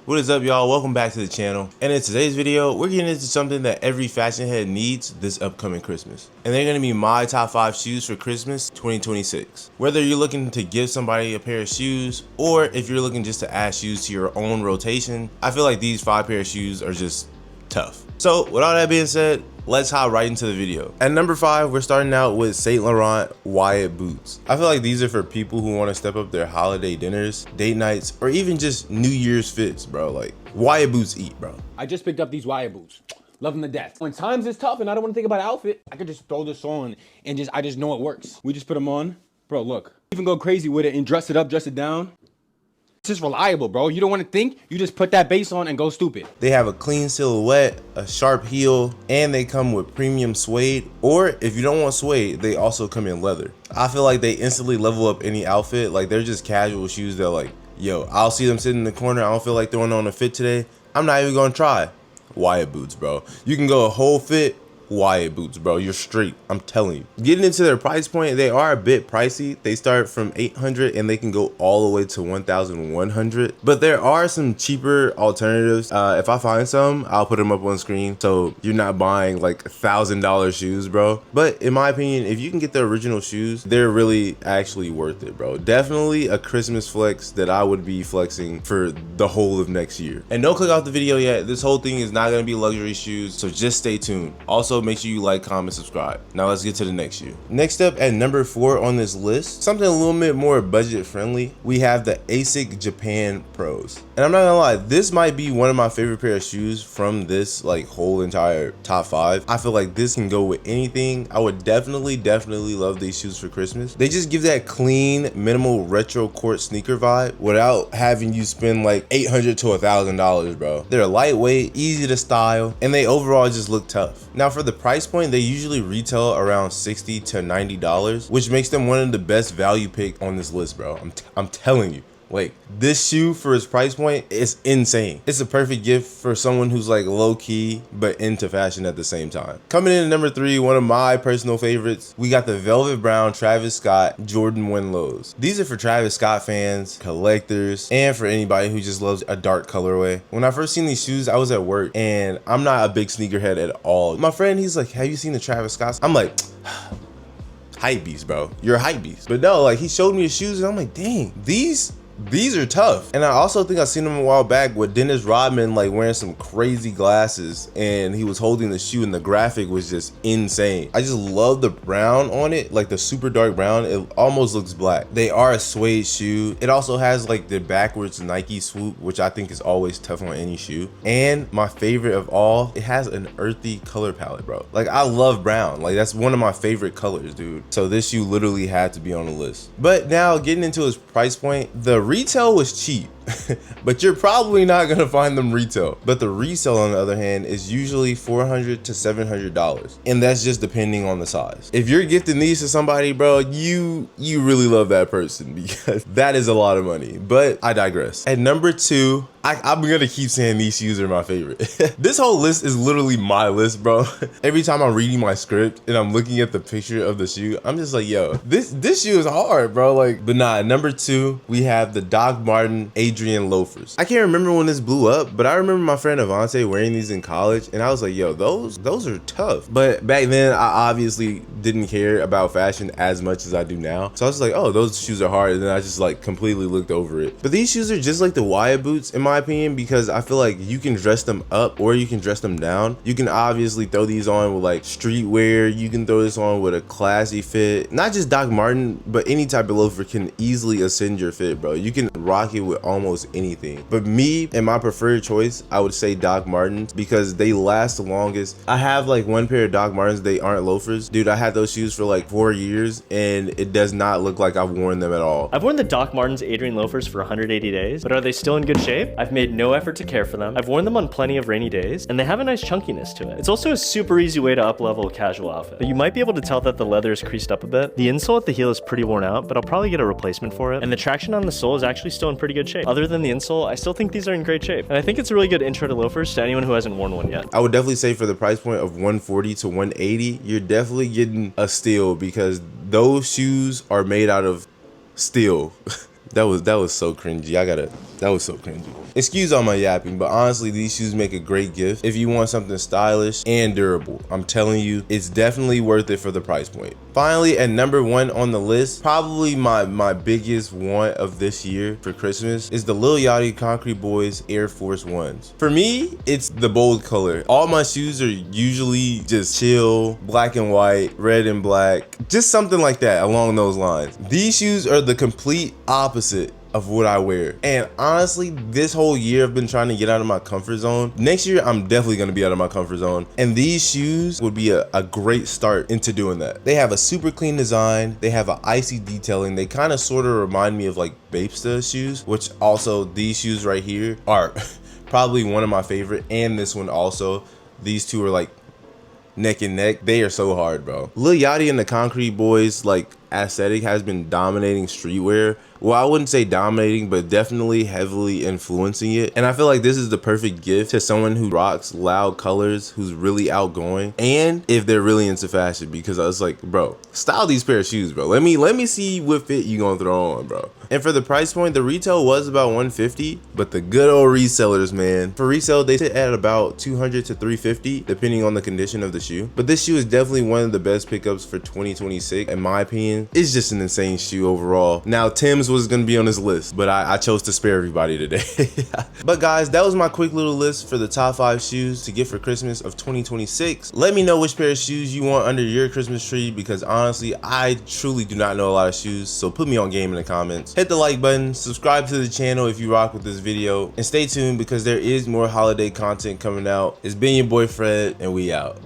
What is up, y'all? Welcome back to the channel. And in today's video, we're getting into something that every fashion head needs this upcoming Christmas. And they're gonna be my top 5 shoes for Christmas 2026. Whether you're looking to give somebody a pair of shoes, or if you're looking just to add shoes to your own rotation, I feel like these 5 pair of shoes are just tough. So with all that being said, let's hop right into the video. At number 5, we're starting out with Saint Laurent Wyatt boots. I feel like these are for people who want to step up their holiday dinners, date nights, or even just New Year's fits, bro. Like, Wyatt boots eat, bro. I just picked up these Wyatt boots. Love them to death. When times is tough and I don't want to think about outfit, I could just throw this on and I just know it works. We just put them on. Bro, look. Even go crazy with it and dress it up, dress it down. It's just reliable, bro. You don't want to think, you just put that base on and go stupid. They have a clean silhouette, a sharp heel, and they come with premium suede, or if you don't want suede, they also come in leather. I feel like they instantly level up any outfit. Like, they're just casual shoes that, like, yo, I'll see them sitting in the corner, I don't feel like throwing on a fit today, I'm not even gonna try. Wyatt boots, bro. You can go a whole fit, Wyatt boots, bro. You're straight, I'm telling you. Getting into their price point, they are a bit pricey. They start from $800 and they can go all the way to $1,100. But there are some cheaper alternatives. If I find some, I'll put them up on screen so you're not buying like $1,000 shoes, bro. But in my opinion, if you can get the original shoes, they're really actually worth it, bro. Definitely a Christmas flex that I would be flexing for the whole of next year. And don't click off the video yet. This whole thing is not gonna be luxury shoes, so just stay tuned. Also, make sure you like, comment, subscribe. Now let's get to the next shoe. Next up at number 4 on this list, something a little bit more budget friendly, we have the ASICS Japan Pros. And I'm not gonna lie, this might be one of my favorite pair of shoes from this like whole entire top 5. I feel like this can go with anything. I would definitely love these shoes for Christmas. They just give that clean, minimal retro court sneaker vibe without having you spend like $800 to $1,000, bro. They're lightweight, easy to style, and they overall just look tough. Now for the price point, they usually retail around $60 to $90, which makes them one of the best value pick on this list, bro. I'm telling you. Like, this shoe for its price point is insane. It's a perfect gift for someone who's like low key but into fashion at the same time. Coming in at number 3, one of my personal favorites, we got the velvet brown Travis Scott Jordan 1 lows. These are for Travis Scott fans, collectors, and for anybody who just loves a dark colorway. When I first seen these shoes, I was at work and I'm not a big sneakerhead at all. My friend, he's like, have you seen the Travis Scotts? I'm like, hype beast, bro. You're a hype beast. But no, like, he showed me the shoes and I'm like, dang, these are tough. And I also think I seen them a while back with Dennis Rodman like wearing some crazy glasses and he was holding the shoe and the graphic was just insane. I just love the brown on it, like the super dark brown. It almost looks black. They are a suede shoe. It also has like the backwards Nike swoop, which I think is always tough on any shoe. And my favorite of all, it has an earthy color palette, bro. Like, I love brown. Like, that's one of my favorite colors, dude. So this shoe literally had to be on the list. But now getting into its price point, the retail was cheap, but you're probably not gonna find them retail. But the resale, on the other hand, is usually $400 to $700, and that's just depending on the size. If you're gifting these to somebody, bro, you really love that person, because that is a lot of money. But I digress. At number 2, I'm gonna keep saying these shoes are my favorite. This whole list is literally my list, bro. Every time I'm reading my script and I'm looking at the picture of the shoe, I'm just like, yo, this shoe is hard, bro. Like, but nah, at number 2, we have the Doc Marten Adrian Loafers. I can't remember when this blew up, but I remember my friend Avante wearing these in college, and I was like, yo, those are tough. But back then, I obviously didn't care about fashion as much as I do now. So I was like, oh, those shoes are hard, and then I just like completely looked over it. But these shoes are just like the Wyatt boots, in my opinion, because I feel like you can dress them up or you can dress them down. You can obviously throw these on with like streetwear. You can throw this on with a classy fit. Not just Doc Marten, but any type of loafer can easily ascend your fit, bro. You can rock it with almost anything. But me and my preferred choice, I would say Doc Martens, because they last the longest. I have like one pair of Doc Martens. They aren't loafers. Dude, I had those shoes for like 4 years and it does not look like I've worn them at all. I've worn the Doc Martens Adrian loafers for 180 days, but are they still in good shape? I've made no effort to care for them. I've worn them on plenty of rainy days, and they have a nice chunkiness to it. It's also a super easy way to up-level a casual outfit, but you might be able to tell that the leather is creased up a bit. The insole at the heel is pretty worn out, but I'll probably get a replacement for it, and the traction on the sole is actually still in pretty good shape. Other than the insole, I still think these are in great shape, and I think it's a really good intro to loafers to anyone who hasn't worn one yet. I would definitely say for the price point of $140 to $180, you're definitely getting a steal, because those shoes are made out of steel. That was so cringy. I gotta That was so cringy. Excuse all my yapping, but honestly, these shoes make a great gift if you want something stylish and durable. I'm telling you, it's definitely worth it for the price point. Finally, at number 1 on the list, probably my biggest want of this year for Christmas is the Lil Yachty Concrete Boys Air Force Ones. For me, it's the bold color. All my shoes are usually just chill, black and white, red and black, just something like that along those lines. These shoes are the complete opposite of what I wear. And honestly, this whole year I've been trying to get out of my comfort zone. Next year, I'm definitely gonna be out of my comfort zone. And these shoes would be a great start into doing that. They have a super clean design. They have an icy detailing. They kind of sort of remind me of like Bapesta shoes, which also these shoes right here are probably one of my favorite. And this one also. These two are like neck and neck. They are so hard, bro. Lil Yachty and the Concrete Boys like aesthetic has been dominating streetwear. Well, I wouldn't say dominating, but definitely heavily influencing it. And I feel like this is the perfect gift to someone who rocks loud colors, who's really outgoing, and if they're really into fashion, because I was like, bro, style these pair of shoes, bro. Let me see what fit you gonna throw on, bro. And for the price point, the retail was about $150, but the good old resellers, man, for resale, they sit at about $200 to $350, depending on the condition of the shoe. But this shoe is definitely one of the best pickups for 2026, in my opinion. It's just an insane shoe overall. Now, Tim's was gonna be on this list, but I chose to spare everybody today. But guys, that was my quick little list for the top 5 shoes to get for Christmas of 2026. Let me know which pair of shoes you want under your Christmas tree, because honestly, I truly do not know a lot of shoes, so put me on game in the comments. Hit the like button, subscribe to the channel if you rock with this video, and stay tuned because there is more holiday content coming out. It's been your boy Fred, and we out.